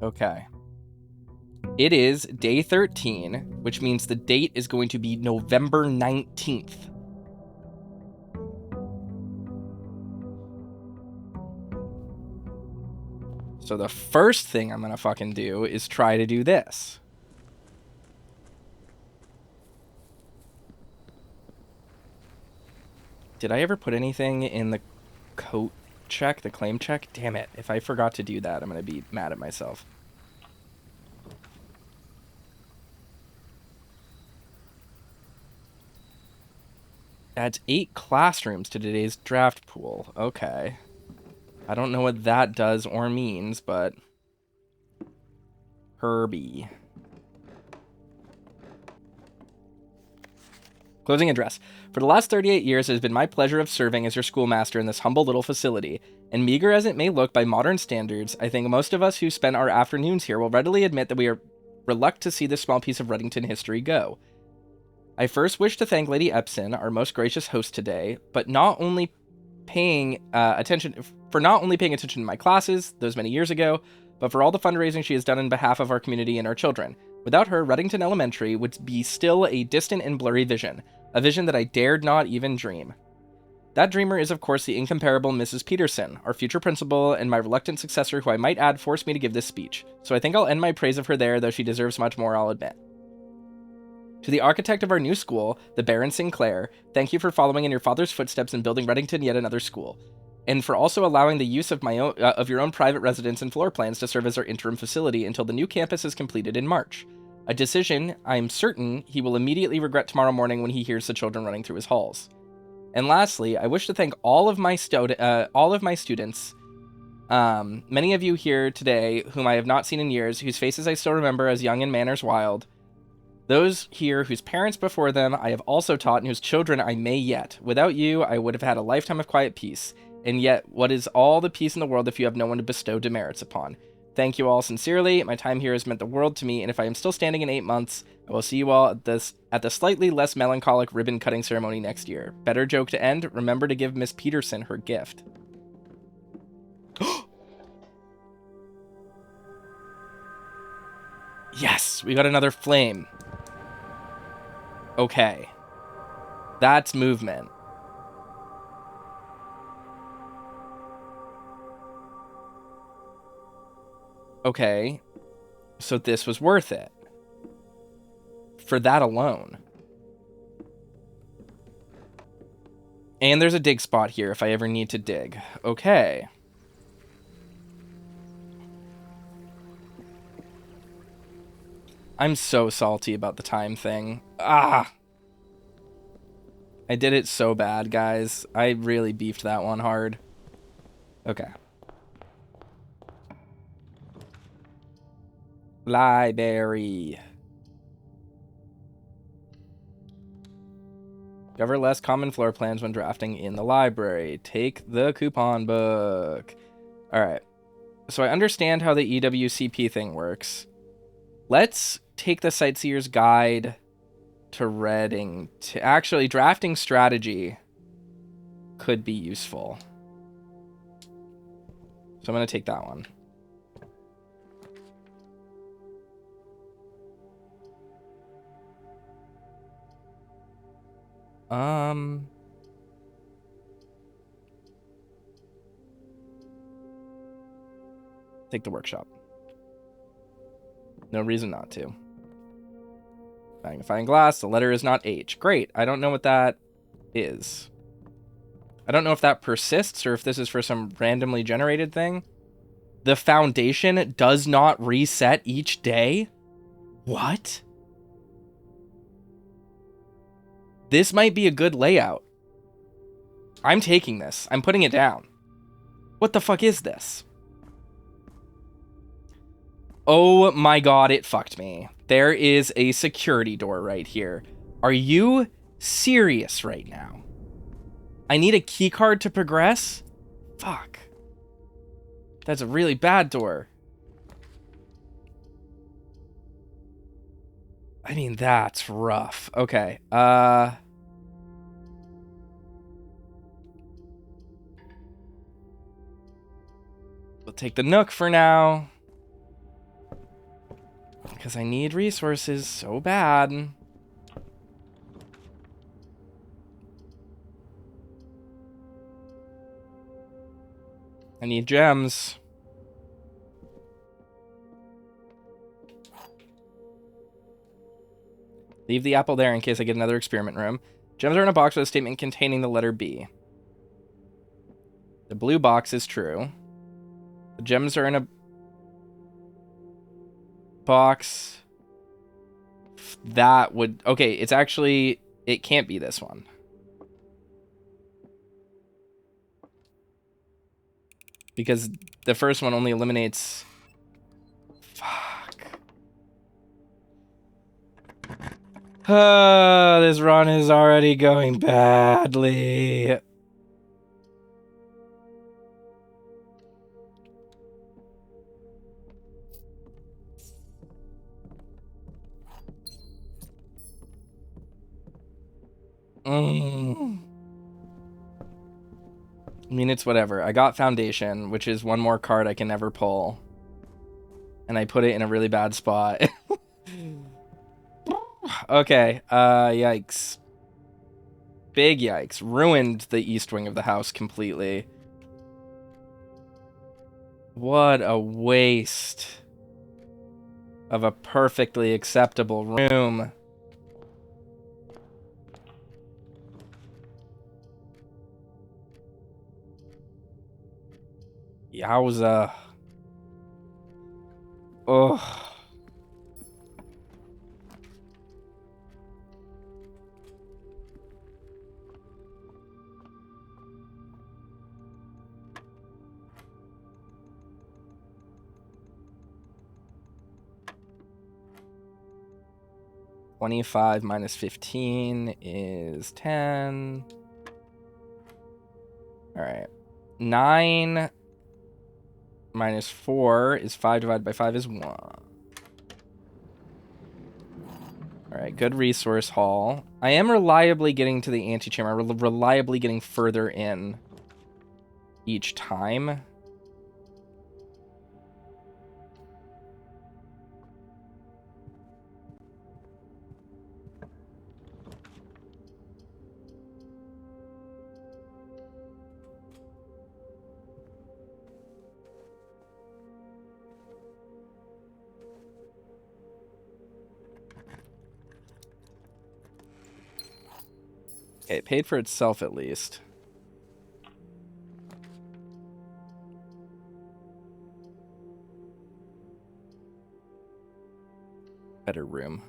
Okay. It is day 13, which means the date is going to be November 19th. So the first thing I'm gonna fucking do is try to do this. Did I ever put anything in the coat check, the claim check? Damn it. If I forgot to do that, I'm gonna be mad at myself. Adds 8 classrooms to today's draft pool. Okay. I don't know what that does or means, but... Herbie. Closing address. For the last 38 years, it has been my pleasure of serving as your schoolmaster in this humble little facility. And meager as it may look by modern standards, I think most of us who spend our afternoons here will readily admit that we are reluctant to see this small piece of Reddington history go. I first wish to thank Lady Epson, our most gracious host today, but not only paying attention to my classes those many years ago, but for all the fundraising she has done on behalf of our community and our children. Without her, Reddington Elementary would be still a distant and blurry vision, a vision that I dared not even dream. That dreamer is, of course, the incomparable Mrs. Peterson, our future principal and my reluctant successor, who I might add forced me to give this speech, so I think I'll end my praise of her there, though she deserves much more, I'll admit. To the architect of our new school, the Baron Sinclair, thank you for following in your father's footsteps and building Reddington yet another school, and for also allowing the use of your own private residence and floor plans to serve as our interim facility until the new campus is completed in March. A decision I'm certain he will immediately regret tomorrow morning when he hears the children running through his halls. And lastly, I wish to thank all of my students, many of you here today whom I have not seen in years, whose faces I still remember as young and manners wild. Those here whose parents before them I have also taught and whose children I may yet. Without you, I would have had a lifetime of quiet peace. And yet, what is all the peace in the world if you have no one to bestow demerits upon? Thank you all sincerely. My time here has meant the world to me, and if I am still standing in 8 months, I will see you all at the slightly less melancholic ribbon-cutting ceremony next year. Better joke to end. Remember to give Miss Peterson her gift. Yes, we got another flame. Okay. That's movement. Okay. So this was worth it. For that alone. And there's a dig spot here if I ever need to dig. Okay. I'm so salty about the time thing. Ah! I did it so bad, guys. I really beefed that one hard. Okay. Library. Cover less common floor plans when drafting in the library. Take the coupon book. Alright. So I understand how the EWCP thing works. Let's take the Sightseer's Guide to Reading. Actually, drafting strategy could be useful. So I'm going to take that one. Take the workshop. No reason not to. Magnifying glass, the letter is not H. Great, I don't know what that is. I don't know if that persists or if this is for some randomly generated thing. The foundation does not reset each day? What? This might be a good layout. I'm taking this. I'm putting it down. What the fuck is this? Oh my god, it fucked me. There is a security door right here. Are you serious right now? I need a key card to progress? Fuck. That's a really bad door. I mean, that's rough. Okay, we'll take the Nook for now. Because I need resources so bad. I need gems. Leave the apple there in case I get another experiment room. Gems are in a box with a statement containing the letter B. The blue box is true. The gems are in a box. That would... Okay, it's actually... It can't be this one. Because the first one only eliminates... Fuck. This run is already going badly. I mean, it's whatever. I got Foundation, which is one more card I can never pull. And I put it in a really bad spot. Okay, yikes. Big yikes. Ruined the east wing of the house completely. What a waste of a perfectly acceptable room. Yowza. Ugh. $25 minus 15 is 10. All right. 9 minus 4 is 5 divided by 5 is 1. All right, good resource haul. I am reliably getting to the antechamber. Reliably getting further in each time. Okay, it paid for itself at least. Better room.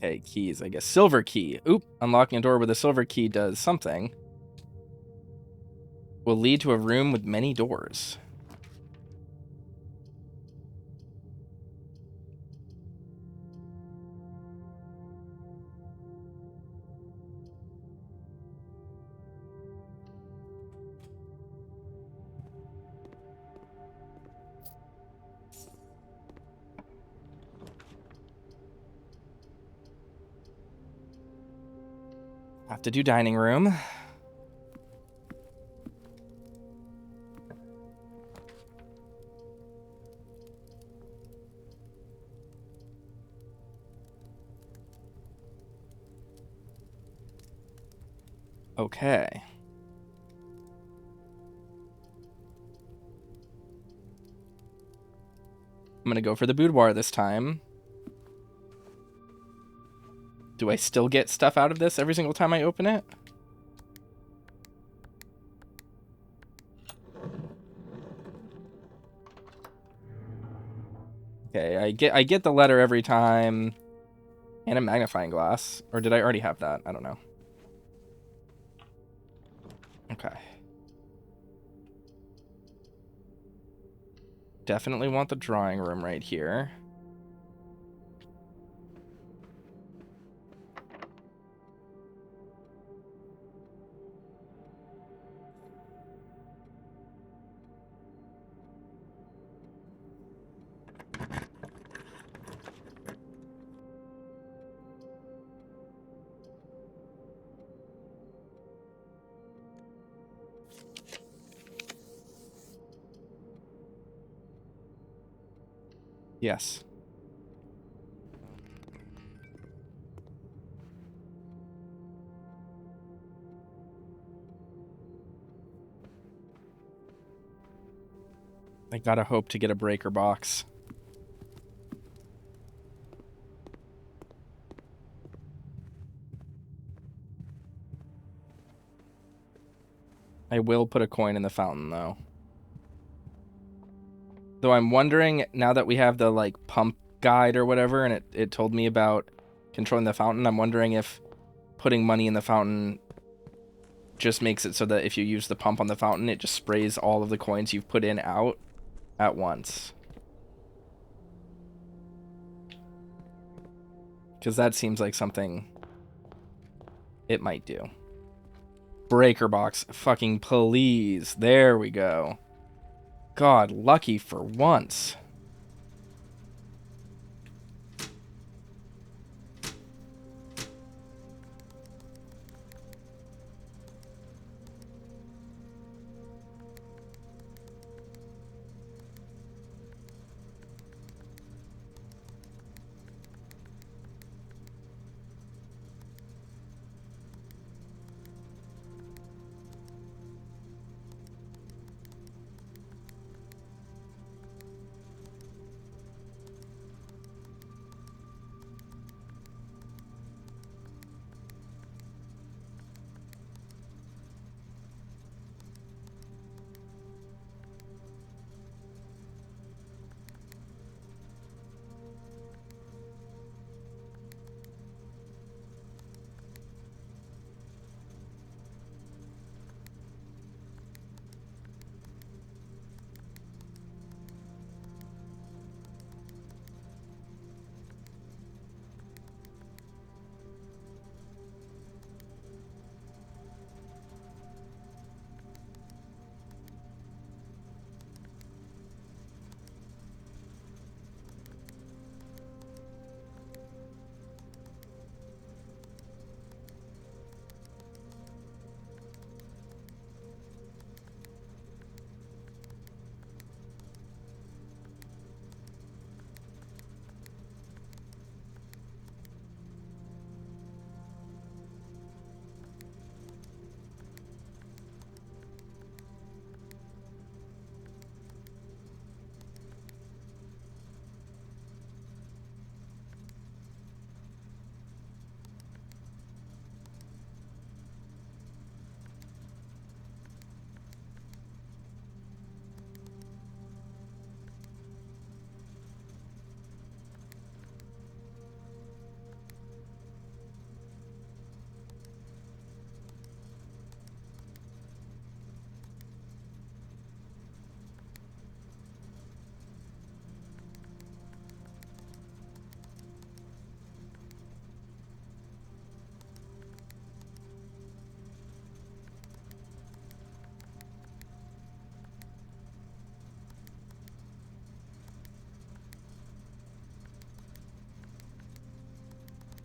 Okay, keys, I guess. Silver key. Oop, unlocking a door with a silver key does something. Will lead to a room with many doors. Have to do dining room. Okay. I'm gonna go for the boudoir this time. Do I still get stuff out of this every single time I open it? Okay, I get the letter every time. And a magnifying glass. Or did I already have that? I don't know. Okay. Definitely want the drawing room right here. Yes. I gotta hope to get a breaker box. I will put a coin in the fountain, though. Though I'm wondering, now that we have the, like, pump guide or whatever, and it told me about controlling the fountain, I'm wondering if putting money in the fountain just makes it so that if you use the pump on the fountain, it just sprays all of the coins you've put in out at once. Because that seems like something it might do. Breaker box. Fucking please. There we go. God, lucky for once.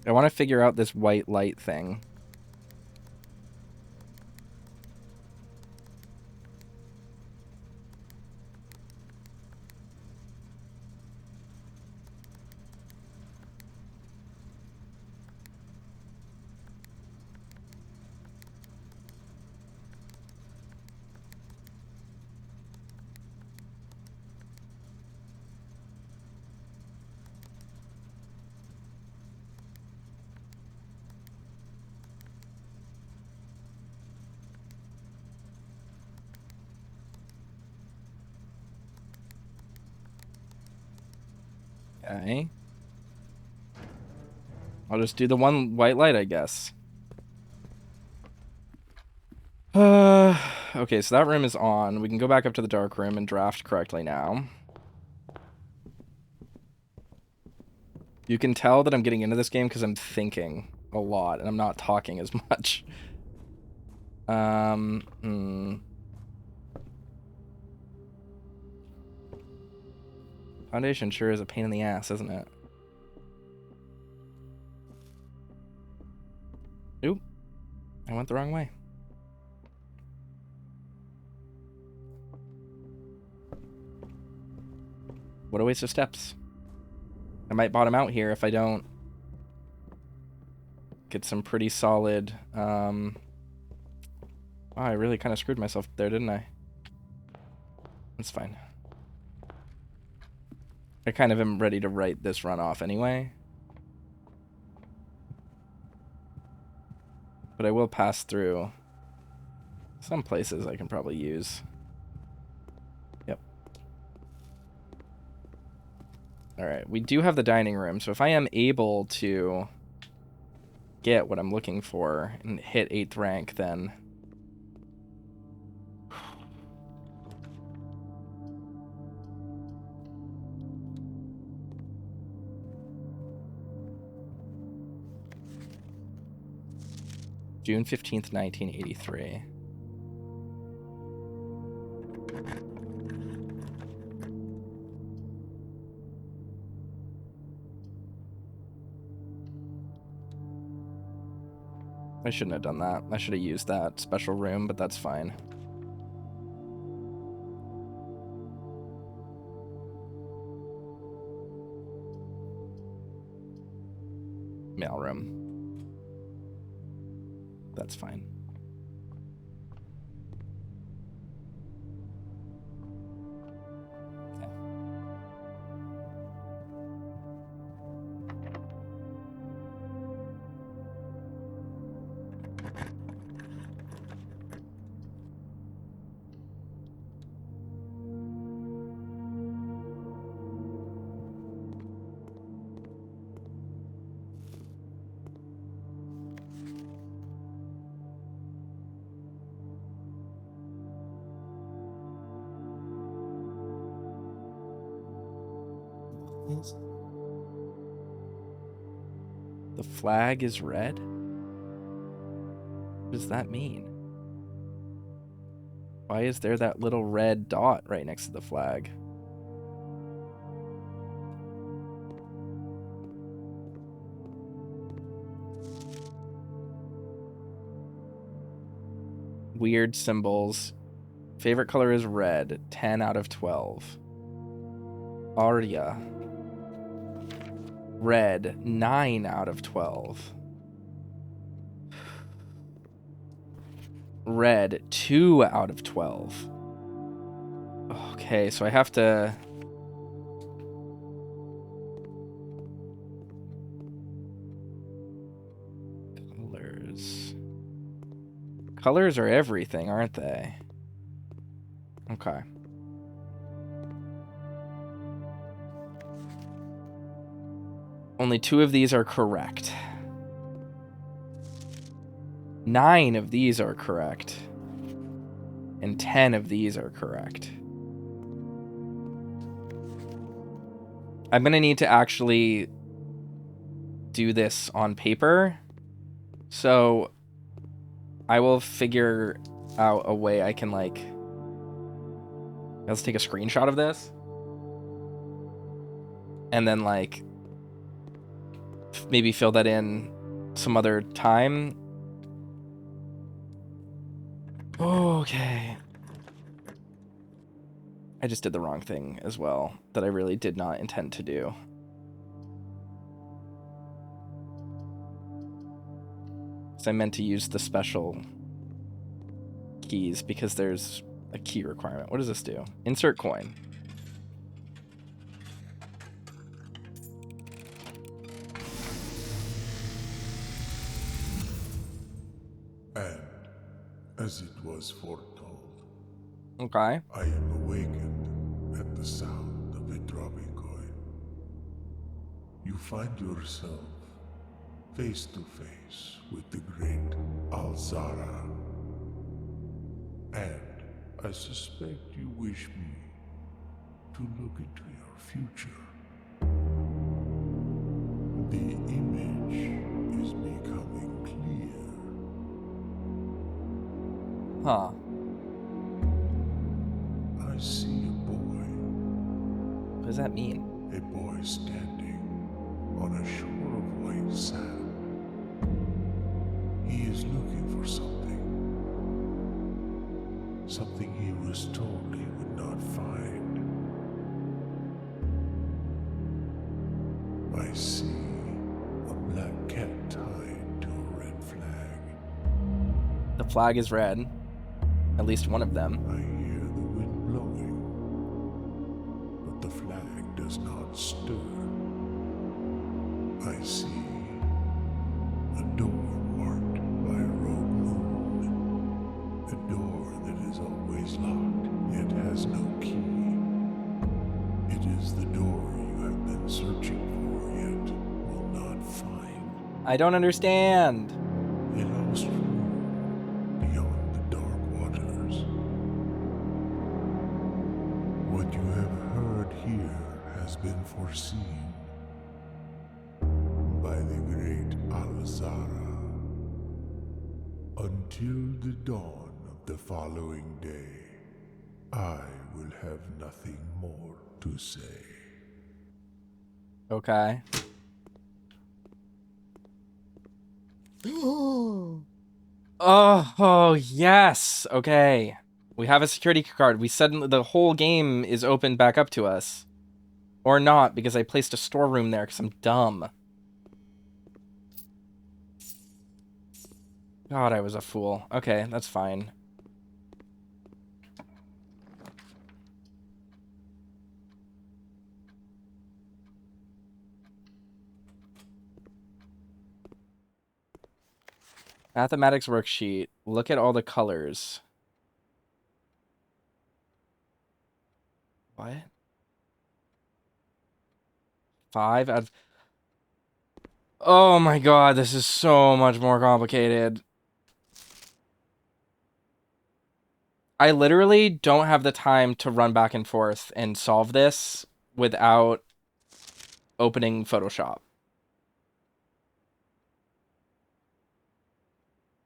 I want to figure out this white light thing. Okay. I'll just do the one white light, I guess. Okay, so that room is on. We can go back up to the dark room and draft correctly now. You can tell that I'm getting into this game because I'm thinking a lot and I'm not talking as much. Foundation sure is a pain in the ass, isn't it? Oop. I went the wrong way. What a waste of steps. I might bottom out here if I don't get some pretty solid... Wow, I really kind of screwed myself there, didn't I? That's fine. I kind of am ready to write this run off anyway. But I will pass through some places I can probably use. Yep. Alright, we do have the dining room, so if I am able to get what I'm looking for and hit 8th rank, then... June 15th, 1983. I shouldn't have done that. I should have used that special room, but that's fine. Mailroom. That's fine. Okay. The flag is red? What does that mean? Why is there that little red dot right next to the flag? Weird symbols. Favorite color is red. 10 out of 12. Arya. Red. 9 out of 12. Red. 2 out of 12. Okay, so I have to... Colors. Colors are everything, aren't they? Okay. Only 2 of these are correct. 9 of these are correct. And 10 of these are correct. I'm going to need to actually do this on paper. So I will figure out a way I can, like... Let's take a screenshot of this. And then, like... maybe fill that in some other time. Okay. I just did the wrong thing as well, that I really did not intend to do. So I meant to use the special keys because there's a key requirement. What does this do? Insert coin. And as it was foretold, Okay. I am awakened at the sound of a dropping coin. You find yourself face to face with the great Alzara. And I suspect you wish me to look into your future. The image is becoming clear. Huh. I see a boy. What does that mean? A boy standing on a shore of white sand. He is looking for something. Something he was told he would not find. see a black cat tied to a red flag. The flag is red. At least one of them. I hear the wind blowing, but the flag does not stir. I see a door marked by a rogue moon. A door that is always locked, yet has no key. It is the door you have been searching for, yet will not find. I don't understand. A lost room beyond the dark waters. What you have heard here has been foreseen by the great Alzara. Until the dawn of the following day, I will have nothing more to say. Okay. Oh, yes. Okay. We have a security card. We suddenly, the whole game is opened back up to us. Or not, because I placed a storeroom there because I'm dumb. God, I was a fool. Okay, that's fine. Mathematics worksheet. Look at all the colors. What? 5 out of... Oh my god, this is so much more complicated. I literally don't have the time to run back and forth and solve this without opening Photoshop.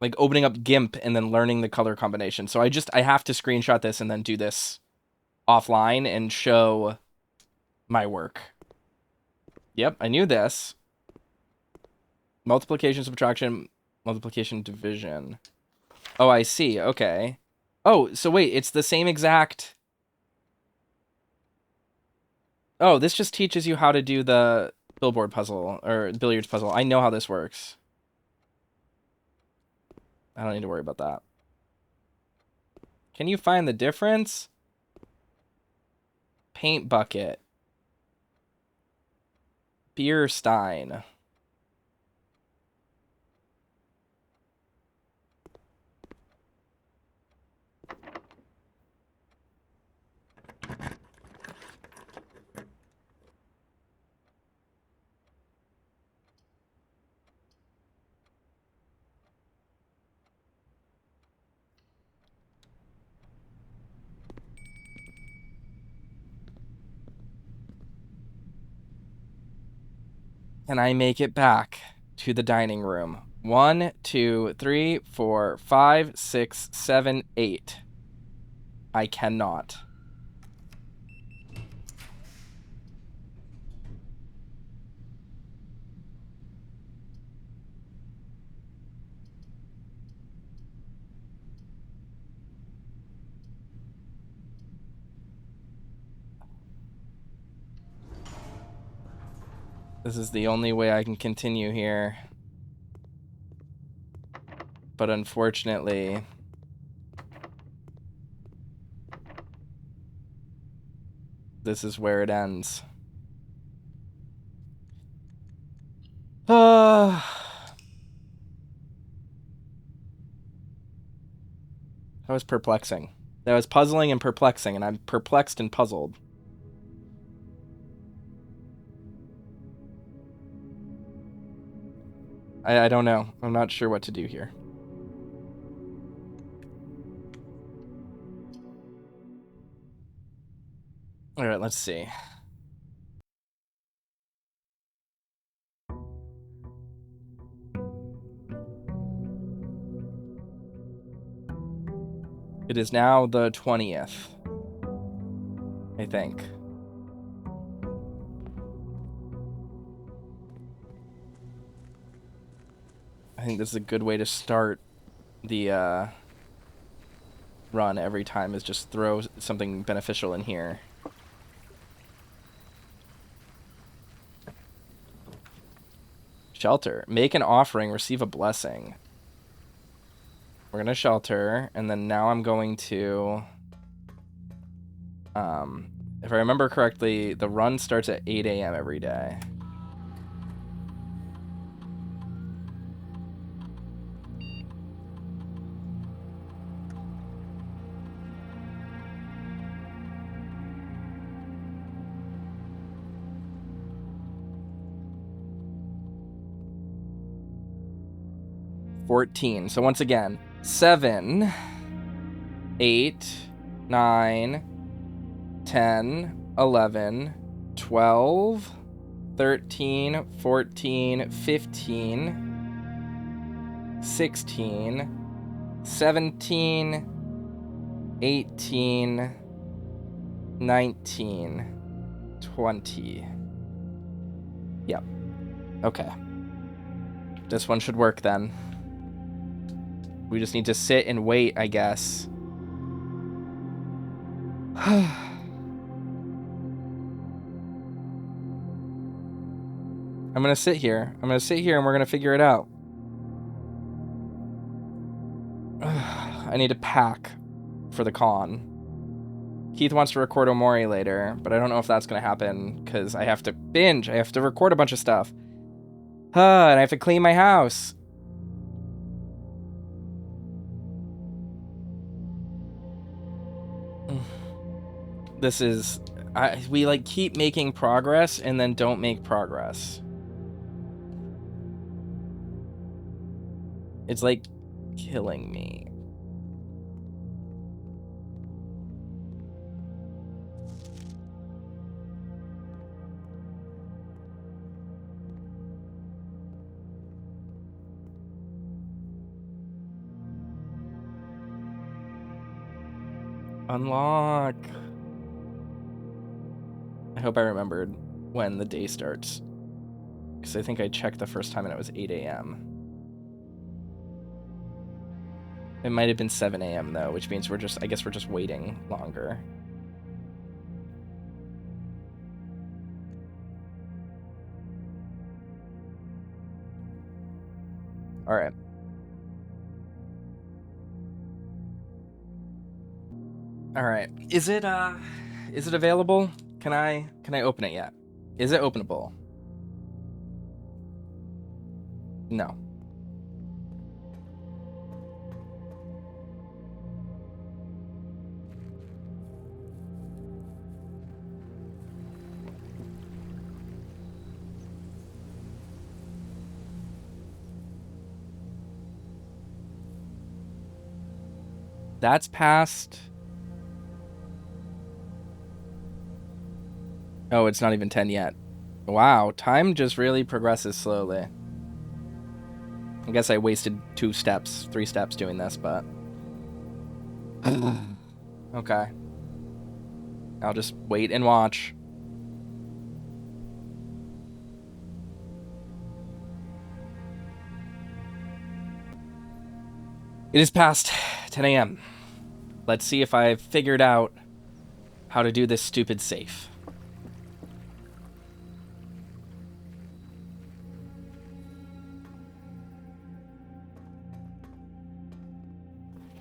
Like opening up GIMP and then learning the color combination. So I have to screenshot this and then do this offline and show my work. Yep, I knew this. Multiplication, subtraction, multiplication, division. Oh, I see. Okay. Oh, so wait, it's the same exact... Oh, this just teaches you how to do the billboard puzzle, or billiards puzzle. I know how this works. I don't need to worry about that. Can you find the difference? Paint bucket. Beer stein. Can I make it back to the dining room? 1, 2, 3, 4, 5, 6, 7, 8. I cannot. This is the only way I can continue here. But unfortunately... this is where it ends. That was perplexing. That was puzzling and perplexing, and I'm perplexed and puzzled. I don't know. I'm not sure what to do here. Alright, let's see. It is now the 20th. I think. I think this is a good way to start the run every time, is just throw something beneficial in here. Shelter. Make an offering, receive a blessing. We're going to shelter, and then now I'm going to... if I remember correctly, the run starts at 8 a.m. every day. So once again, 7, 8, 9, 10, 11, 12, 13, 14, 15, 16, 17, 18, 19, 20. Yep. Okay. This one should work then. We just need to sit and wait, I guess. I'm gonna sit here. I'm gonna sit here and we're gonna figure it out. I need to pack for the con. Keith wants to record Omori later, but I don't know if that's gonna happen because I have to binge. I have to record a bunch of stuff. And I have to clean my house. This is... we, like, keep making progress and then don't make progress. It's, like, killing me. Unlock. I hope I remembered when the day starts. Because I think I checked the first time and it was 8 a.m. It might have been 7 a.m. though, which means I guess we're just waiting longer. All right. All right. Is it available? Can I open it yet? Is it openable? No. That's past... Oh, it's not even 10 yet. Wow, time just really progresses slowly. I guess I wasted 3 steps doing this, but... Okay. I'll just wait and watch. It is past 10 a.m. Let's see if I've figured out how to do this stupid safe.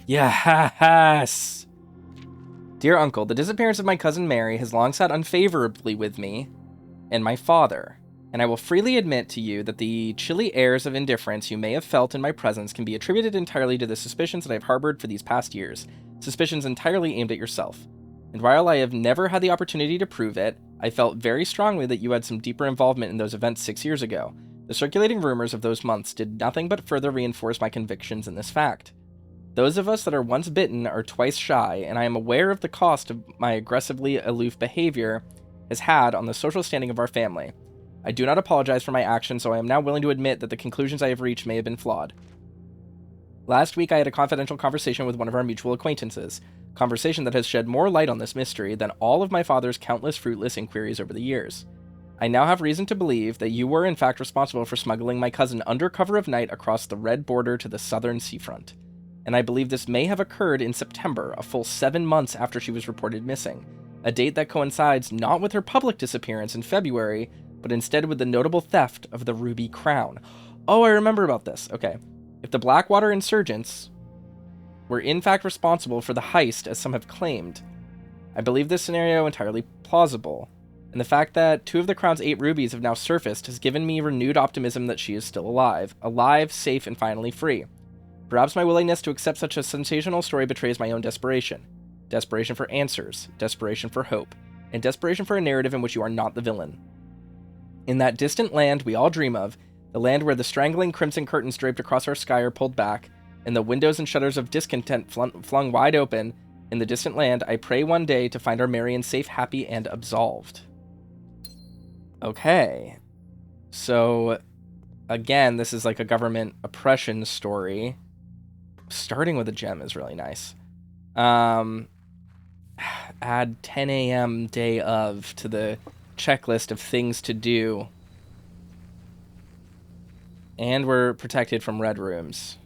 Yes! Dear Uncle, the disappearance of my cousin Mary has long sat unfavorably with me and my father, and I will freely admit to you that the chilly airs of indifference you may have felt in my presence can be attributed entirely to the suspicions that I have harbored for these past years, suspicions entirely aimed at yourself. And while I have never had the opportunity to prove it, I felt very strongly that you had some deeper involvement in those events 6 years ago. The circulating rumors of those months did nothing but further reinforce my convictions in this fact. Those of us that are once bitten are twice shy, and I am aware of the cost of my aggressively aloof behavior has had on the social standing of our family. I do not apologize for my actions, so I am now willing to admit that the conclusions I have reached may have been flawed. Last week I had a confidential conversation with one of our mutual acquaintances, a conversation that has shed more light on this mystery than all of my father's countless fruitless inquiries over the years. I now have reason to believe that you were in fact responsible for smuggling my cousin under cover of night across the red border to the southern seafront. And I believe this may have occurred in September, a full 7 months after she was reported missing, a date that coincides not with her public disappearance in February, but instead with the notable theft of the ruby crown. Oh, I remember about this. Okay. If the Blackwater insurgents were in fact responsible for the heist, as some have claimed, I believe this scenario entirely plausible, and the fact that 2 of the crown's 8 rubies have now surfaced has given me renewed optimism that she is still alive, safe, and finally free. Perhaps my willingness to accept such a sensational story betrays my own desperation. Desperation for answers, desperation for hope, and desperation for a narrative in which you are not the villain. In that distant land we all dream of, the land where the strangling crimson curtains draped across our sky are pulled back, and the windows and shutters of discontent flung wide open, in the distant land, I pray one day to find our Marion safe, happy, and absolved. Okay. So, again, this is like a government oppression story. Starting with a gem is really nice. Add 10 a.m. day of to the checklist of things to do. And we're protected from red rooms.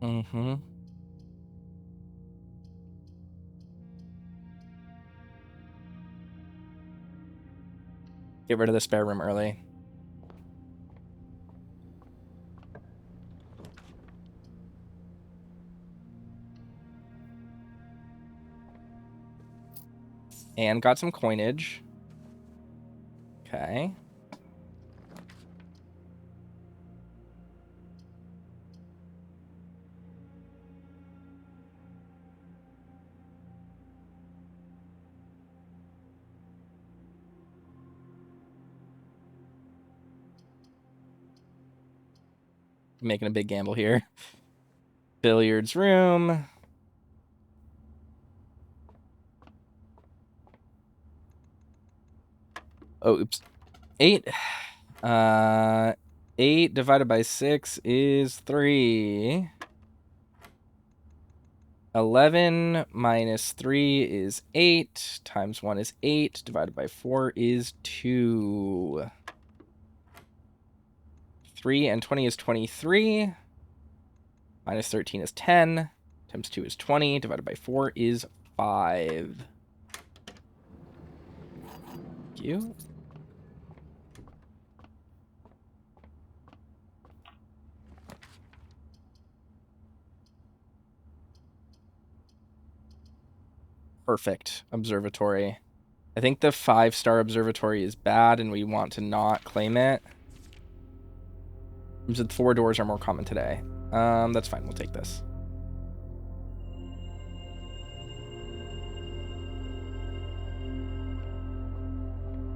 Mm-hmm. Get rid of the spare room early. And got some coinage. Okay. Making a big gamble here. Billiards room. Oh, oops. 8. 8 divided by 6 is 3. 11 minus 3 is 8. Times 1 is 8. Divided by 4 is 2. 3 and 20 is 23. Minus 13 is 10. Times 2 is 20. Divided by 4 is 5. Thank you. Perfect observatory. I think the 5-star observatory is bad and we want to not claim it. The 4 doors are more common today. That's fine. We'll take this.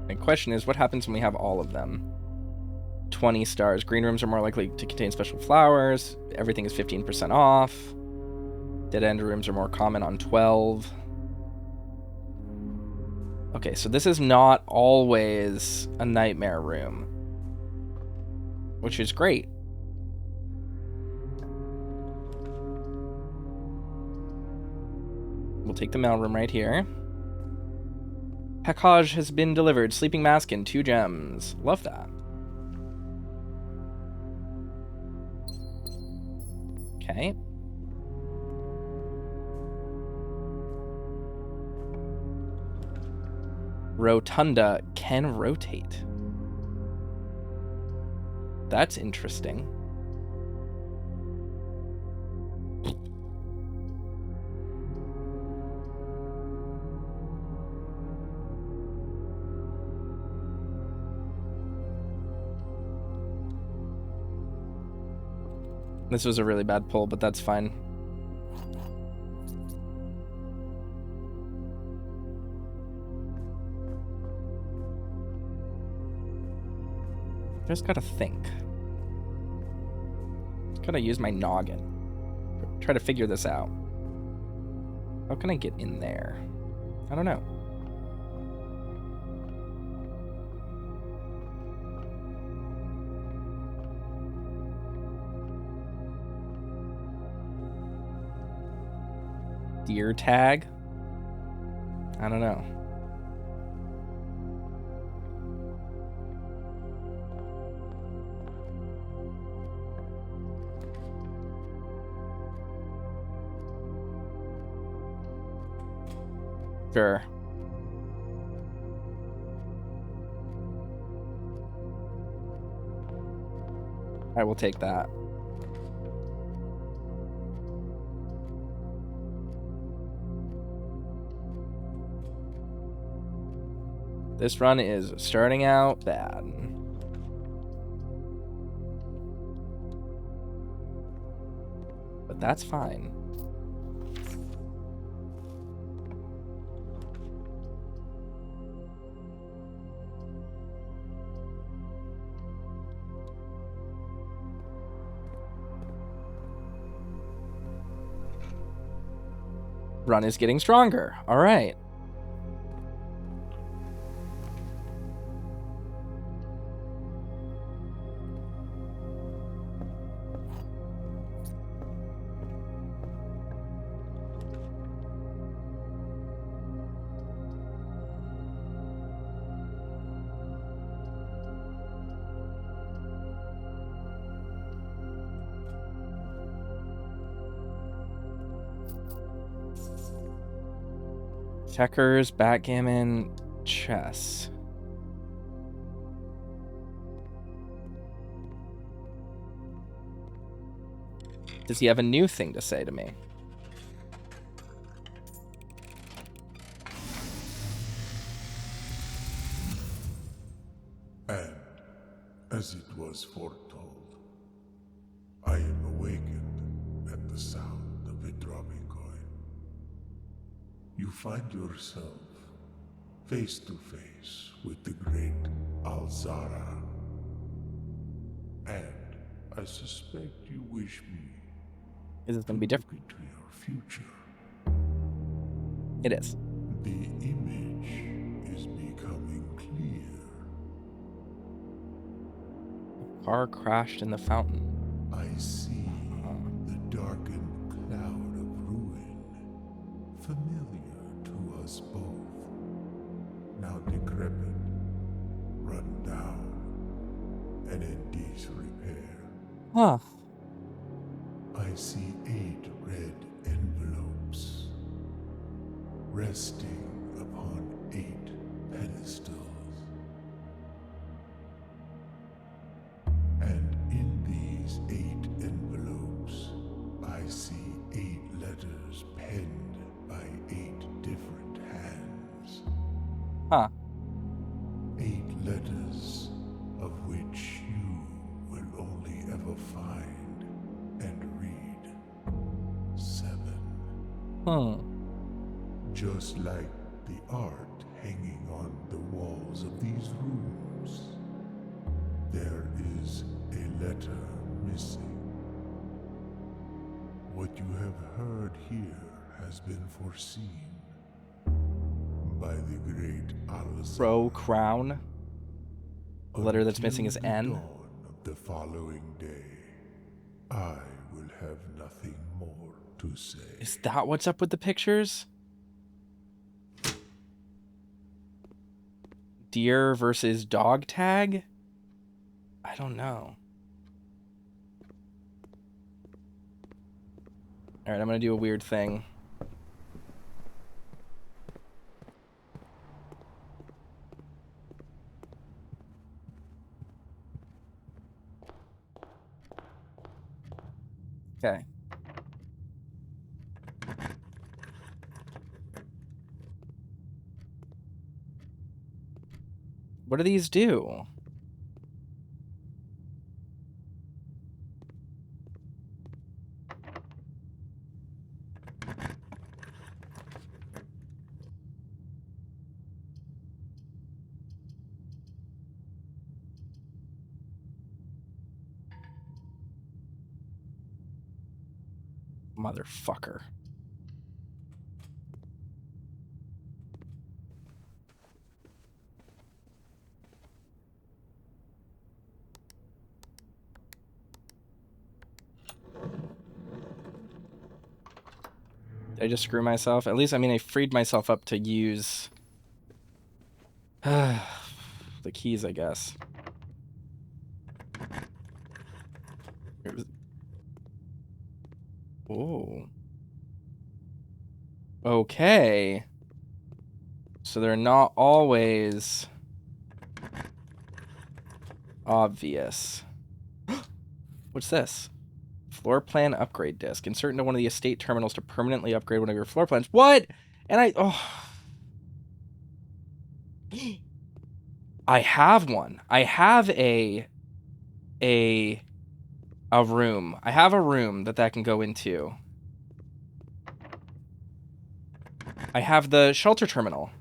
The question is, what happens when we have all of them? 20 stars. Green rooms are more likely to contain special flowers. Everything is 15% off. Dead end rooms are more common on 12. Okay, so this is not always a nightmare room, which is great. We'll take the mail room right here. Package has been delivered. Sleeping mask and 2 gems. Love that. Okay. Rotunda can rotate. That's interesting. This was a really bad pull, but that's fine. Just gotta think. Just gotta use my noggin. Try to figure this out. How can I get in there? I don't know. Deer tag? I don't know. Sure. I will take that. This run is starting out bad. But that's fine. Run is getting stronger. All right. Checkers, backgammon, chess. Does he have a new thing to say to me? And, as it was foretold, I am awakened at the sound of a dropping coin. You find yourself face to face with the great Alzara. And I suspect you wish me Is this going to be different? into your future. It is. The image is becoming clear. Car crashed in the fountain. I see the darkened cloud of ruin, familiar to us both. Now decrepit, run down, and in disrepair. Huh. I see 8 red envelopes resting upon 8 pedestals. And in these 8 envelopes, I see 8 letters penned by 8 different hands. Huh. 8 letters of which you will only ever find and read 7. Just like the art hanging on the walls of these rooms, there is a letter missing. What you have heard here has been foreseen by the great Alzara. Pro crown. The letter that's missing is Until the N. dawn of the following day, I will have nothing more to say. Is that what's up with the pictures? Deer versus dog tag? I don't know. Alright, I'm gonna do a weird thing. Okay. What do these do? Motherfucker. Did I just screw myself? At least, I mean, I freed myself up to use the keys, I guess. Oh. Okay. So they're not always obvious. What's this? Floor plan upgrade disc. Insert into one of the estate terminals to permanently upgrade one of your floor plans. What? And I have one. I have a room. I have a room that can go into. I have the shelter terminal.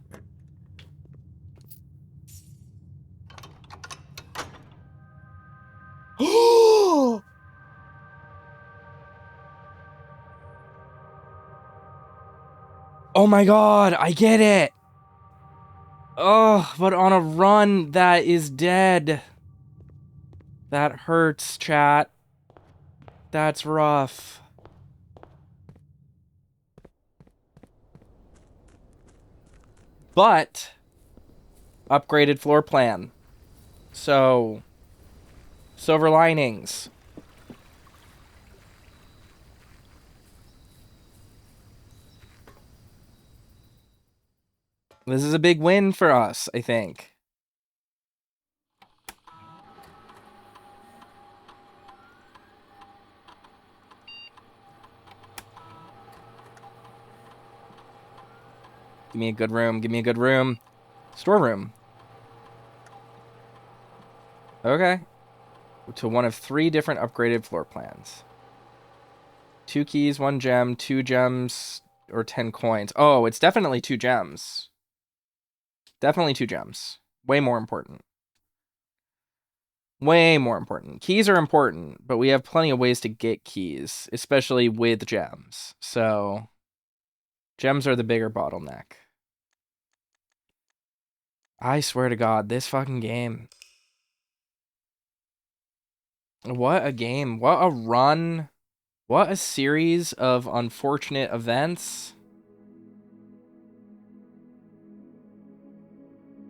Oh my god, I get it. Oh, but on a run that is dead. That hurts, chat. That's rough. But upgraded floor plan. So silver linings. This is a big win for us, I think. Give me a good room. Give me a good room. Storeroom. Okay. To one of 3 different upgraded floor plans. 2 keys, 1 gem, 2 gems, or 10 coins. Oh, it's definitely 2 gems. Definitely 2 gems. Way more important. Way more important. Keys are important, but we have plenty of ways to get keys, especially with gems. So, gems are the bigger bottleneck. I swear to God, this fucking game. What a game. What a run. What a series of unfortunate events.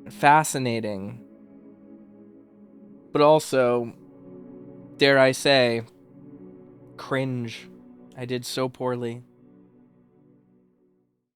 Fascinating. But also, dare I say, cringe. I did so poorly.